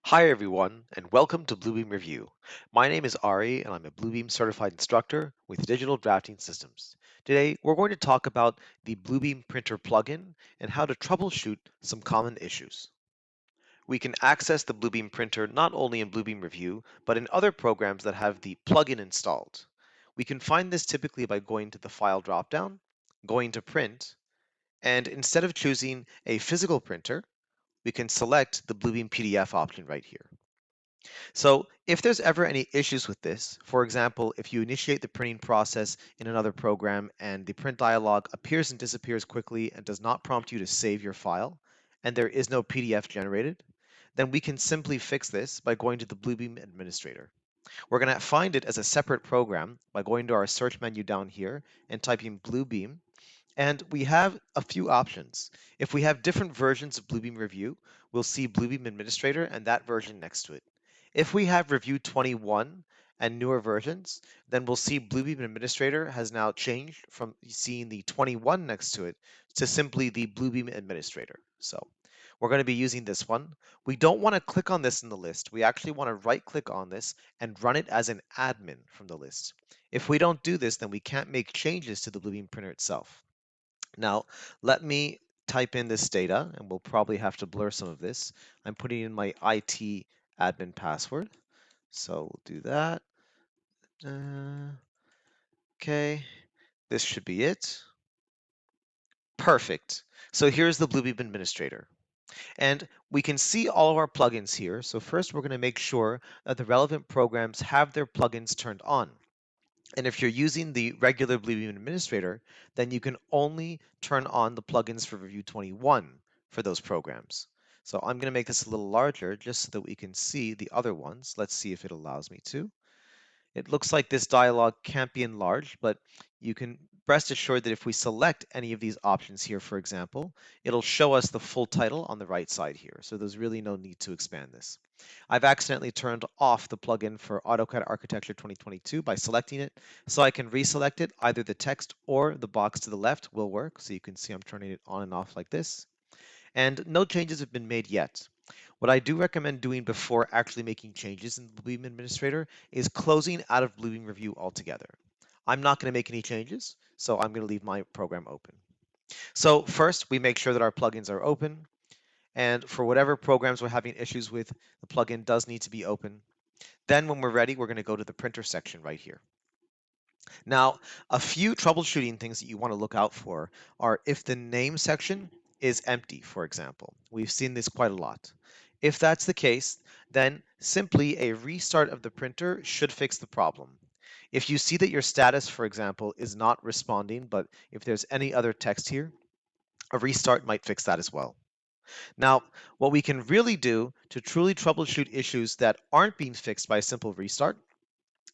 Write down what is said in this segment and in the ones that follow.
Hi everyone, and welcome to Bluebeam Review. My name is Ari, and I'm a Bluebeam certified instructor with Digital Drafting Systems. Today, we're going to talk about the Bluebeam Printer plugin and how to troubleshoot some common issues. We can access the Bluebeam printer not only in Bluebeam Review, but in other programs that have the plugin installed. We can find this typically by going to the File dropdown, going to Print, and instead of choosing a physical printer, we can select the Bluebeam PDF option right here. So if there's ever any issues with this, for example, if you initiate the printing process in another program and the print dialog appears and disappears quickly and does not prompt you to save your file, and there is no PDF generated, then we can simply fix this by going to the Bluebeam administrator. We're going to find it as a separate program by going to our search menu down here and typing Bluebeam, and we have a few options. If we have different versions of Bluebeam Review, we'll see Bluebeam Administrator and that version next to it. If we have Review 21 and newer versions, then we'll see Bluebeam Administrator has now changed from seeing the 21 next to it to simply the Bluebeam Administrator. So we're going to be using this one. We don't want to click on this in the list. We actually want to right click on this and run it as an admin from the list. If we don't do this, then we can't make changes to the Bluebeam printer itself. Now, let me type in this data, and we'll probably have to blur some of this. I'm putting in my IT admin password, so we'll do that. Okay, this should be it. Perfect. So here's the Bluebeam administrator. And we can see all of our plugins here. So first, we're going to make sure that the relevant programs have their plugins turned on. And if you're using the regular Bluebeam administrator, then you can only turn on the plugins for Review 21 for those programs. So I'm going to make this a little larger just so that we can see the other ones. Let's see if it allows me to. It looks like this dialog can't be enlarged, but you can rest assured that if we select any of these options here, for example, it'll show us the full title on the right side here. So there's really no need to expand this. I've accidentally turned off the plugin for AutoCAD Architecture 2022 by selecting it, so I can reselect it. Either the text or the box to the left will work. So you can see I'm turning it on and off like this. And no changes have been made yet. What I do recommend doing before actually making changes in the Bluebeam Administrator is closing out of Bluebeam Review altogether. I'm not going to make any changes, so I'm going to leave my program open. So first, we make sure that our plugins are open, and for whatever programs we're having issues with, the plugin does need to be open. Then when we're ready, we're going to go to the printer section right here. Now, a few troubleshooting things that you want to look out for are if the name section is empty, for example. We've seen this quite a lot. If that's the case, then simply a restart of the printer should fix the problem. If you see that your status, for example, is not responding, but if there's any other text here, a restart might fix that as well. Now, what we can really do to truly troubleshoot issues that aren't being fixed by a simple restart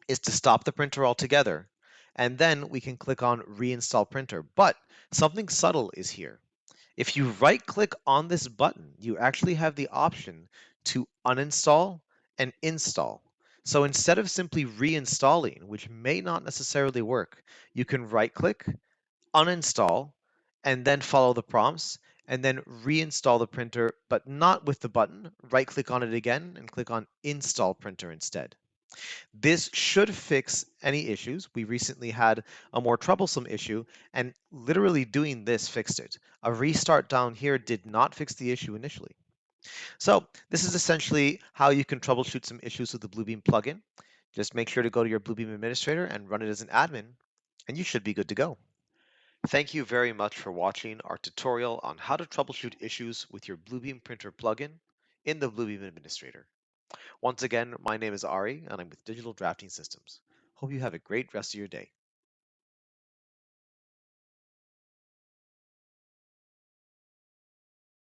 is to stop the printer altogether. And then we can click on Reinstall Printer. But something subtle is here. If you right click on this button, you actually have the option to uninstall and install. So instead of simply reinstalling, which may not necessarily work, you can right click, uninstall, and then follow the prompts, and then reinstall the printer, but not with the button. Right click on it again and click on Install Printer instead. This should fix any issues. We recently had a more troublesome issue, and literally doing this fixed it. A restart down here did not fix the issue initially. So this is essentially how you can troubleshoot some issues with the Bluebeam plugin. Just make sure to go to your Bluebeam administrator and run it as an admin, and you should be good to go. Thank you very much for watching our tutorial on how to troubleshoot issues with your Bluebeam printer plugin in the Bluebeam administrator. Once again, my name is Ari, and I'm with Digital Drafting Systems. Hope you have a great rest of your day.